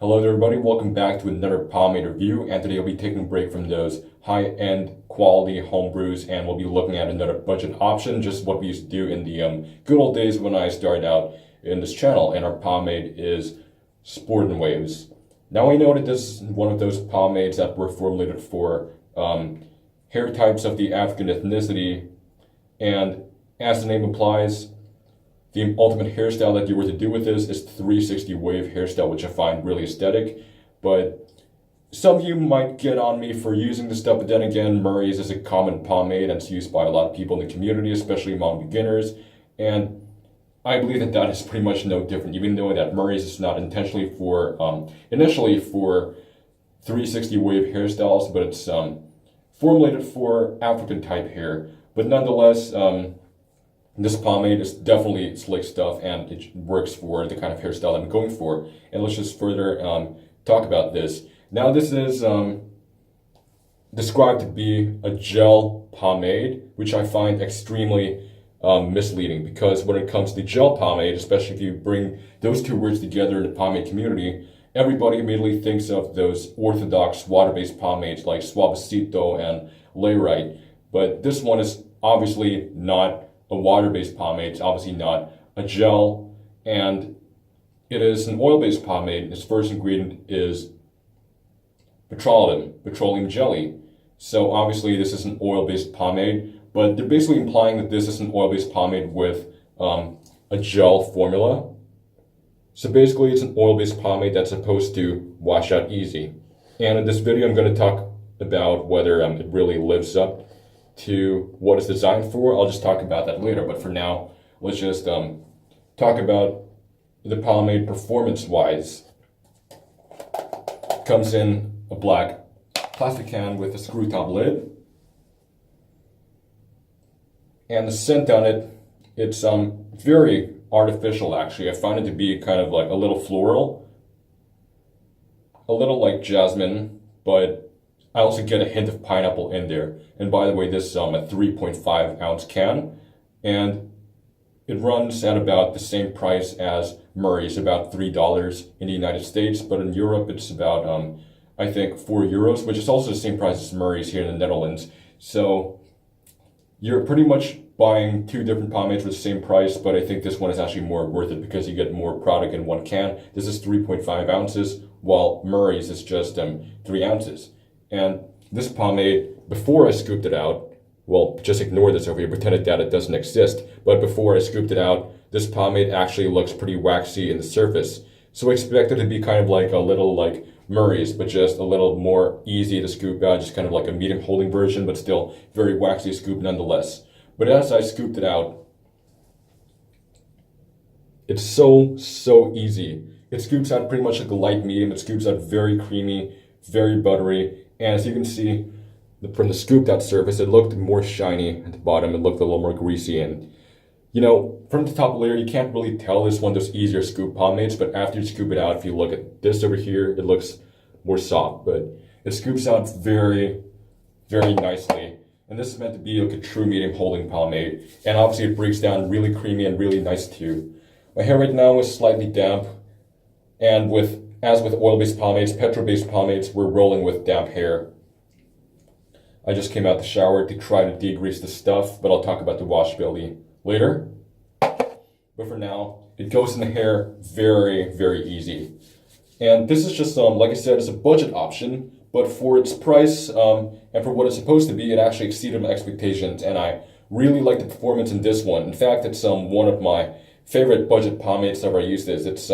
Hello there everybody, welcome back to another pomade review, and today I'll be taking a break from those high-end quality home brews and we'll be looking at another budget option, just what we used to do in the good old days when I started out in this channel, and our pomade is Sportin Waves. Now I know that this is one of those pomades that were formulated for hair types of the African ethnicity, and as the name implies, the ultimate hairstyle that you were to do with this is the 360 wave hairstyle, which I find really aesthetic. But some of you might get on me for using this stuff, but then again, Murray's is a common pomade and it's used by a lot of people in the community, especially among beginners. And I believe that that is pretty much no different, even though that Murray's is not intentionally for, initially for 360 wave hairstyles, but it's formulated for African type hair. But nonetheless, this pomade is definitely slick stuff and it works for the kind of hairstyle I'm going for. And let's just further talk about this. Now this is described to be a gel pomade, which I find extremely misleading, because when it comes to gel pomade, especially if you bring those two words together in the pomade community, everybody immediately thinks of those orthodox water-based pomades like Suavecito and Layrite. But this one is obviously not a water-based pomade. It's obviously not a gel, and it is an oil-based pomade. Its first ingredient is petroleum jelly. So obviously this is an oil-based pomade, but they're basically implying that this is an oil-based pomade with a gel formula. So basically it's an oil-based pomade that's supposed to wash out easy. And in this video I'm going to talk about whether it really lives up to what it's designed for. I'll just talk about that later, but for now, let's just talk about the pomade performance-wise. Comes in a black plastic can with a screw top lid, and the scent on it, it's very artificial actually. I find it to be kind of like a little floral, a little like jasmine, but I also get a hint of pineapple in there. And by the way, this is a 3.5 ounce can, and it runs at about the same price as Murray's, about $3 in the United States, but in Europe it's about, I think, €4, which is also the same price as Murray's here in the Netherlands. So you're pretty much buying two different pomades for the same price, but I think this one is actually more worth it because you get more product in one can. This is 3.5 ounces, while Murray's is just 3 ounces. And this pomade, before I scooped it out, well, just ignore this over here, pretend that it doesn't exist, but before I scooped it out, this pomade actually looks pretty waxy in the surface. So I expect it to be kind of like a little like Murray's, but just a little more easy to scoop out, just kind of like a medium holding version, but still very waxy scoop nonetheless. But as I scooped it out, it's so easy. It scoops out pretty much like a light medium. It scoops out very creamy, very buttery. And as you can see, from the scooped out surface, it looked more shiny at the bottom. It looked a little more greasy. And, you know, from the top layer, you can't really tell it's one of those easier scoop pomades. But after you scoop it out, if you look at this over here, it looks more soft. But it scoops out very nicely. And this is meant to be like a true medium holding pomade. And obviously it breaks down really creamy and really nice too. My hair right now is slightly damp. And as with oil-based pomades, petrol-based pomades, we're rolling with damp hair. I just came out the shower to try to degrease the stuff, but I'll talk about the washability later. But for now, it goes in the hair very easy. And this is just, like I said, it's a budget option, but for its price and for what it's supposed to be, it actually exceeded my expectations, and I really like the performance in this one. In fact, it's one of my favorite budget pomades I've ever used. It's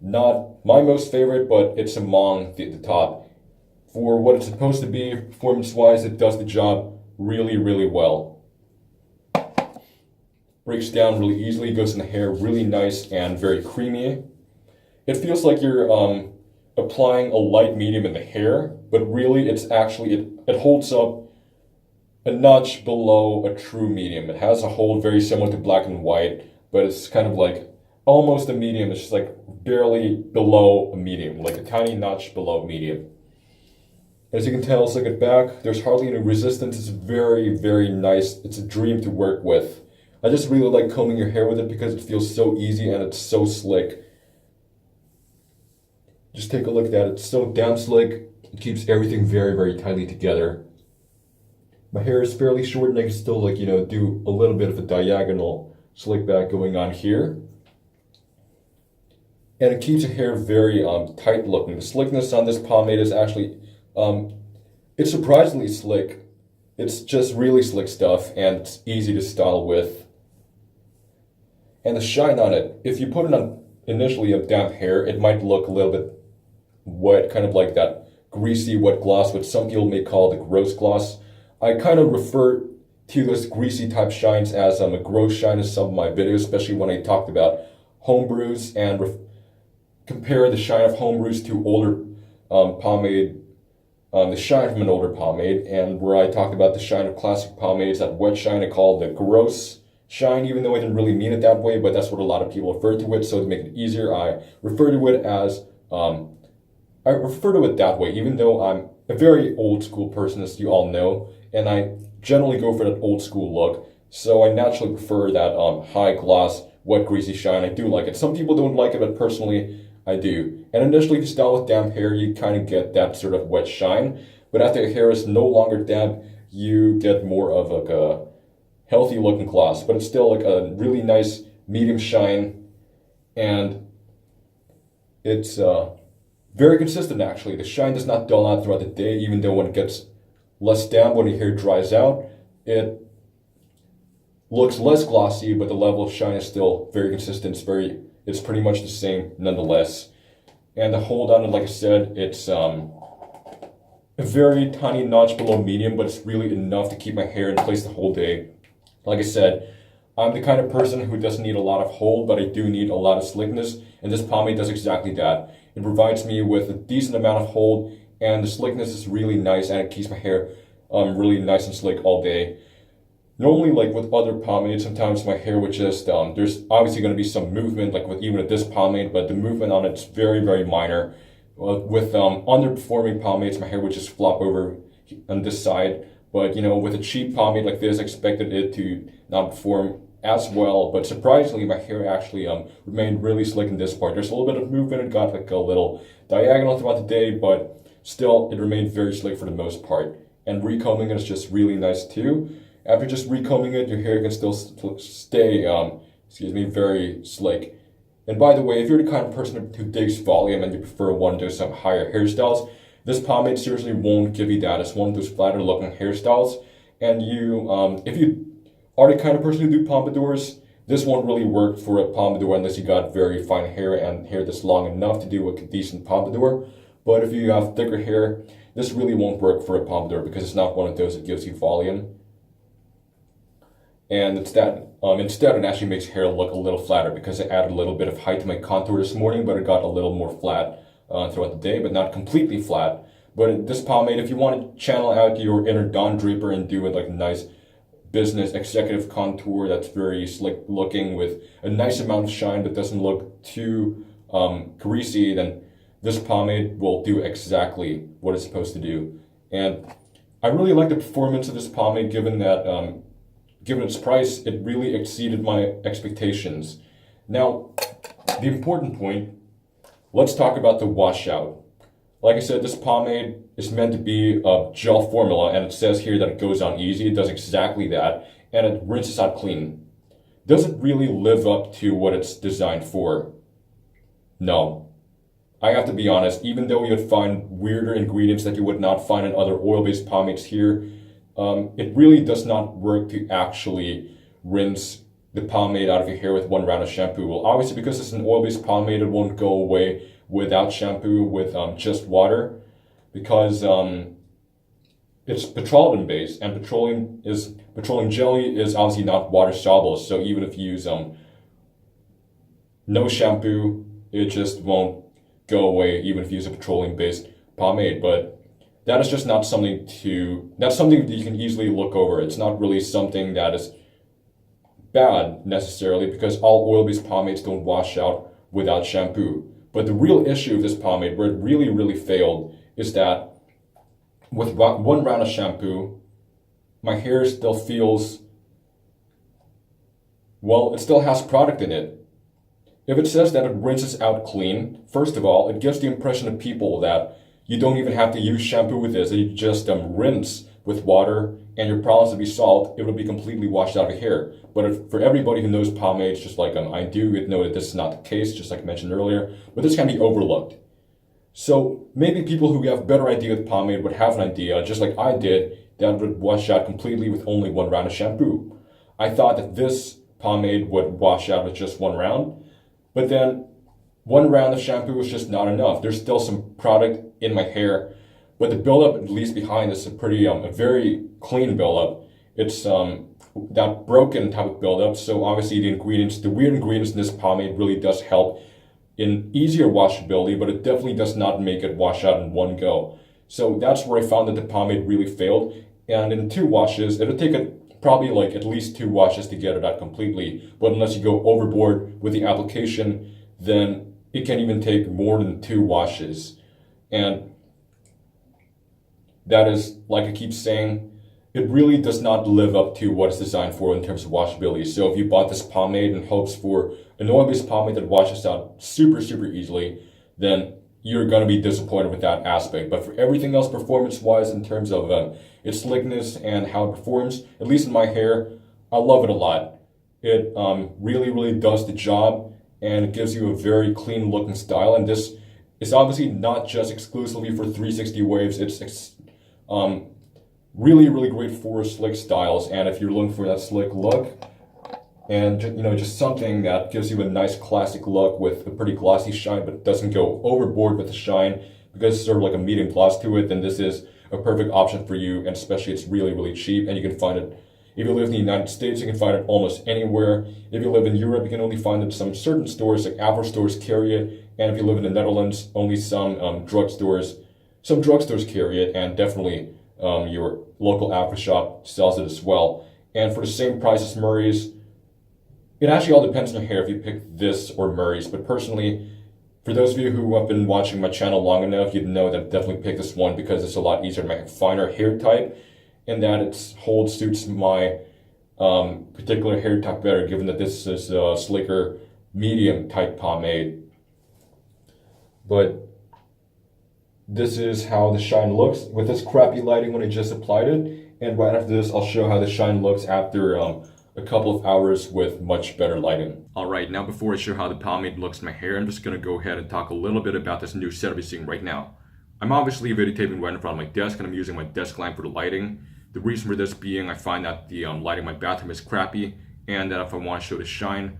not my most favorite, but it's among the top. For what it's supposed to be, performance-wise, it does the job really well. Breaks down really easily, goes in the hair really nice and very creamy. It feels like you're applying a light medium in the hair, but really it's actually, it holds up a notch below a true medium. It has a hold very similar to black and white, but it's kind of like almost a medium. It's just like barely below a medium, like a tiny notch below medium. As you can tell, let's look at back. There's hardly any resistance. It's very nice. It's a dream to work with. I just really like combing your hair with it because it feels so easy and it's so slick. Just take a look at that. It's so damn slick. It keeps everything very, very tightly together. My hair is fairly short and I can still do a little bit of a diagonal slick back going on here. And it keeps the hair very tight looking. The slickness on this pomade is actually, it's surprisingly slick. It's just really slick stuff and it's easy to style with. And the shine on it, if you put it on initially of damp hair, it might look a little bit wet, kind of like that greasy wet gloss, which some people may call the gross gloss. I kind of refer to those greasy type shines as a gross shine in some of my videos, especially when I talked about homebrews and compare the shine of homebrews to older pomade, the shine from an older pomade, and where I talked about the shine of classic pomades, that wet shine I call the gross shine, even though I didn't really mean it that way, but that's what a lot of people refer to it. So to make it easier, I refer to it as that way, even though I'm a very old school person, as you all know, and I generally go for that old school look. So I naturally prefer that high gloss, wet, greasy shine. I do like it. Some people don't like it, but personally, I do. And initially, if you style with damp hair, you kind of get that sort of wet shine. But after your hair is no longer damp, you get more of like a healthy looking gloss. But it's still like a really nice medium shine, and it's very consistent actually. The shine does not dull out throughout the day, even though when it gets less damp, when your hair dries out, it looks less glossy, but the level of shine is still very consistent. It's pretty much the same nonetheless. And the hold on it, like I said, it's a very tiny notch below medium, but it's really enough to keep my hair in place the whole day. Like I said, I'm the kind of person who doesn't need a lot of hold, but I do need a lot of slickness, and this pomade does exactly that. It provides me with a decent amount of hold, and the slickness is really nice, and it keeps my hair really nice and slick all day. Normally, like with other pomades, sometimes my hair would just, there's obviously going to be some movement, like even with this pomade, but the movement on it's very, very minor. With underperforming pomades, my hair would just flop over on this side. But, with a cheap pomade like this, I expected it to not perform as well. But surprisingly, my hair actually remained really slick in this part. There's a little bit of movement. It got like a little diagonal throughout the day, but still, it remained very slick for the most part. And recombing it is just really nice too. After just recombing it, your hair can still stay, very slick. And by the way, if you're the kind of person who digs volume and you prefer one to some higher hairstyles, this pomade seriously won't give you that. It's one of those flatter looking hairstyles. And if you are the kind of person who do pompadours, this won't really work for a pompadour unless you got very fine hair and hair that's long enough to do a decent pompadour. But if you have thicker hair, this really won't work for a pompadour because it's not one of those that gives you volume. And instead, it actually makes hair look a little flatter because I added a little bit of height to my contour this morning, but it got a little more flat throughout the day, but not completely flat. But this pomade, if you want to channel out your inner Don Draper and do it like a nice business executive contour that's very slick looking with a nice amount of shine but doesn't look too greasy, then this pomade will do exactly what it's supposed to do. And I really like the performance of this pomade given that given its price, it really exceeded my expectations. Now, the important point, let's talk about the washout. Like I said, this pomade is meant to be a gel formula, and it says here that it goes on easy. It does exactly that, and it rinses out clean. Does it really live up to what it's designed for? No. I have to be honest, even though you'd find weirder ingredients that you would not find in other oil-based pomades here, it really does not work to actually rinse the pomade out of your hair with one round of shampoo. Well, obviously, because it's an oil-based pomade, it won't go away without shampoo, with just water, because it's petroleum-based, and petroleum jelly is obviously not water-soluble. So even if you use no shampoo, it just won't go away, even if you use a petroleum-based pomade. But that is just not something that's something that you can easily look over. It's not really something that is bad necessarily, because all oil-based pomades don't wash out without shampoo. But the real issue of this pomade, where it really, really failed, is that with one round of shampoo, my hair still feels, well, it still has product in it. If it says that it rinses out clean, first of all, it gives the impression to people that you don't even have to use shampoo with this. You just rinse with water and your problems will be solved. It will be completely washed out of your hair. But for everybody who knows pomades, just like I do, you know that this is not the case, just like I mentioned earlier. But this can be overlooked. So maybe people who have a better idea with pomade would have an idea, just like I did, that would wash out completely with only one round of shampoo. I thought that this pomade would wash out with just one round, but then one round of shampoo was just not enough. There's still some product in my hair, but the buildup, at least behind, is a very clean buildup. It's that broken type of buildup. So obviously the weird ingredients in this pomade really does help in easier washability, but it definitely does not make it wash out in one go. So that's where I found that the pomade really failed. And in 2 washes, it'll take probably like at least 2 washes to get it out completely. But unless you go overboard with the application, then it can even take more than 2 washes. And that is, like I keep saying, it really does not live up to what it's designed for in terms of washability. So if you bought this pomade in hopes for an oil-based pomade that washes out super, super easily, then you're going to be disappointed with that aspect. But for everything else performance-wise, in terms of its slickness and how it performs, at least in my hair, I love it a lot. It really, really does the job, and it gives you a very clean-looking style. And this is obviously not just exclusively for 360 waves. It's really, really great for slick styles. And if you're looking for that slick look, and just something that gives you a nice classic look with a pretty glossy shine, but doesn't go overboard with the shine because it's sort of like a medium gloss to it, then this is a perfect option for you. And especially it's really, really cheap, and you can find it. If you live in the United States, you can find it almost anywhere. If you live in Europe, you can only find it in some certain stores, like Apple stores carry it. And if you live in the Netherlands, only some drugstores carry it, and definitely your local Apple shop sells it as well. And for the same price as Murray's, it actually all depends on your hair if you pick this or Murray's. But personally, for those of you who have been watching my channel long enough, you'd know that I definitely pick this one because it's a lot easier to make a finer hair type, and that it suits my particular hair type better, given that this is a slicker medium type pomade. But this is how the shine looks with this crappy lighting when I just applied it. And right after this, I'll show how the shine looks after a couple of hours with much better lighting. Alright, now before I show how the pomade looks in my hair, I'm just going to go ahead and talk a little bit about this new setup you're seeing right now. I'm obviously videotaping right in front of my desk, and I'm using my desk lamp for the lighting. The reason for this being I find that the lighting in my bathroom is crappy, and that if I want to show the shine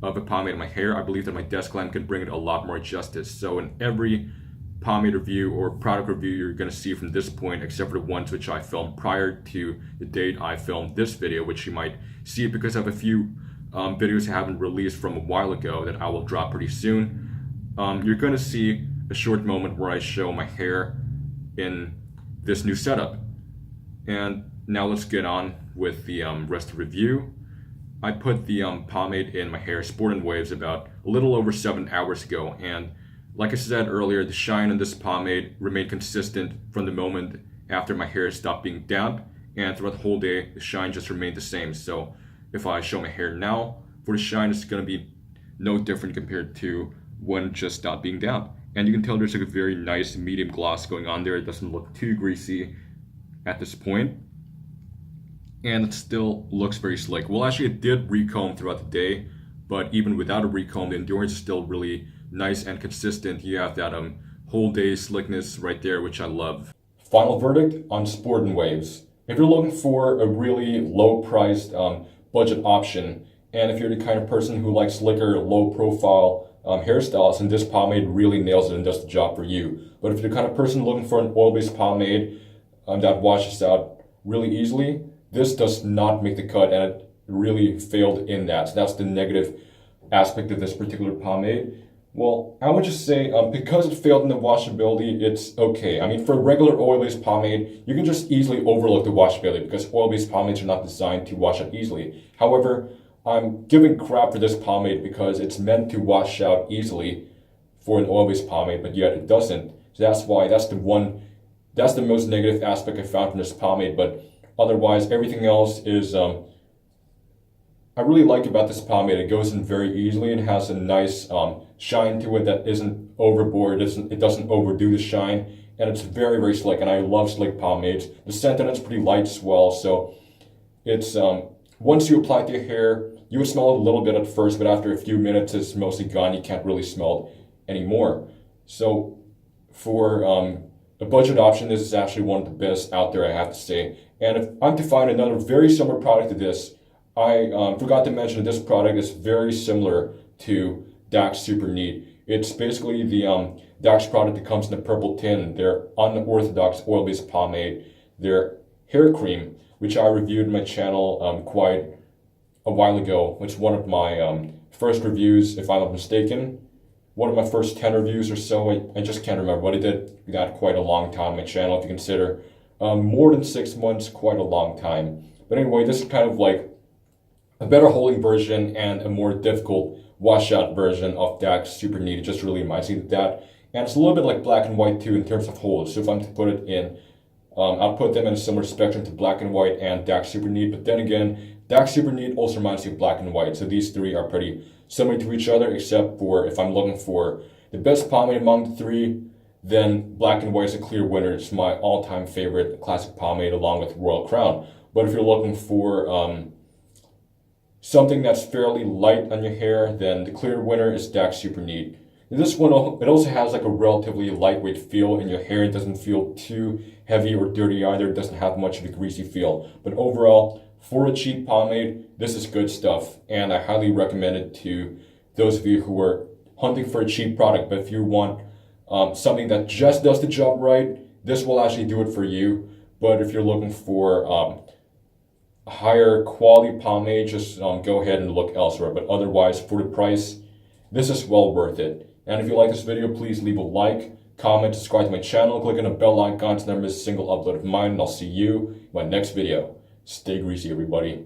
of a pomade in my hair, I believe that my desk lamp can bring it a lot more justice. So in every pomade review or product review you're going to see from this point, except for the ones which I filmed prior to the date I filmed this video, which you might see because I have a few videos I haven't released from a while ago that I will drop pretty soon. You're going to see a short moment where I show my hair in this new setup. And now let's get on with the rest of the review. I put the pomade in my hair, Sportin Waves, about a little over 7 hours ago, and like I said earlier, the shine in this pomade remained consistent from the moment after my hair stopped being damp, and throughout the whole day, the shine just remained the same. So if I show my hair now, for the shine, it's going to be no different compared to when it just stopped being damp. And you can tell there's like a very nice medium gloss going on there. It doesn't look too greasy at this point, and it still looks very slick. Well, actually, it did recomb throughout the day, but even without a recomb, the endurance is still really nice and consistent. You have that whole day slickness right there, which I love. Final verdict on Sportin Waves. If you're looking for a really low-priced budget option, and if you're the kind of person who likes slicker, low-profile hairstyles, and this pomade really nails it and does the job for you. But if you're the kind of person looking for an oil-based pomade that washes out really easily, this does not make the cut, and it really failed in that. So that's the negative aspect of this particular pomade. Well, I would just say because it failed in the washability, it's okay. I mean, for a regular oil-based pomade, you can just easily overlook the washability because oil-based pomades are not designed to wash out easily. However, I'm giving crap for this pomade because it's meant to wash out easily for an oil-based pomade, but yet it doesn't. So that's the most negative aspect I found from this pomade. But otherwise, everything else is I really like about this pomade, it goes in very easily and has a nice shine to it that isn't overboard, it doesn't overdo the shine, and it's very, very slick, and I love slick pomades. The scent on it's pretty light as well, so it's, once you apply it to your hair, you would smell it a little bit at first, but after a few minutes it's mostly gone, you can't really smell it anymore. So for a budget option, this is actually one of the best out there, I have to say. And if I'm to find another very similar product to this, I forgot to mention that this product is very similar to Dax Super Neat. It's basically the Dax product that comes in the purple tin. Their unorthodox oil-based pomade, their hair cream, which I reviewed on my channel quite a while ago. It's one of my first reviews, if I'm not mistaken. One of my first 10 reviews or so. I just can't remember, but I did that quite a long time on my channel, if you consider more than 6 months, quite a long time. But anyway, this is kind of like a better holding version and a more difficult washout version of Dax Super Neat. It just really reminds me of that. And it's a little bit like black and white too in terms of holds. So if I'm to put it in, I'll put them in a similar spectrum to black and white and Dax Super Neat. But then again, Dax Super Neat also reminds me of black and white. So these three are pretty similar to each other, except for if I'm looking for the best pomade among the three, then black and white is a clear winner. It's my all-time favorite classic pomade along with Royal Crown. But if you're looking for something that's fairly light on your hair, then the clear winner is Dax Super Neat. And this one, it also has like a relatively lightweight feel in your hair. It doesn't feel too heavy or dirty either. It doesn't have much of a greasy feel. But overall, for a cheap pomade, this is good stuff. And I highly recommend it to those of you who are hunting for a cheap product. But if you want something that just does the job right, this will actually do it for you. But if you're looking for higher quality pomade, just go ahead and look elsewhere. But otherwise, for the price, this is well worth it. And if you like this video, please leave a like, comment, subscribe to my channel, click on the bell icon to never miss a single upload of mine, and I'll see you in my next video. Stay greasy, everybody.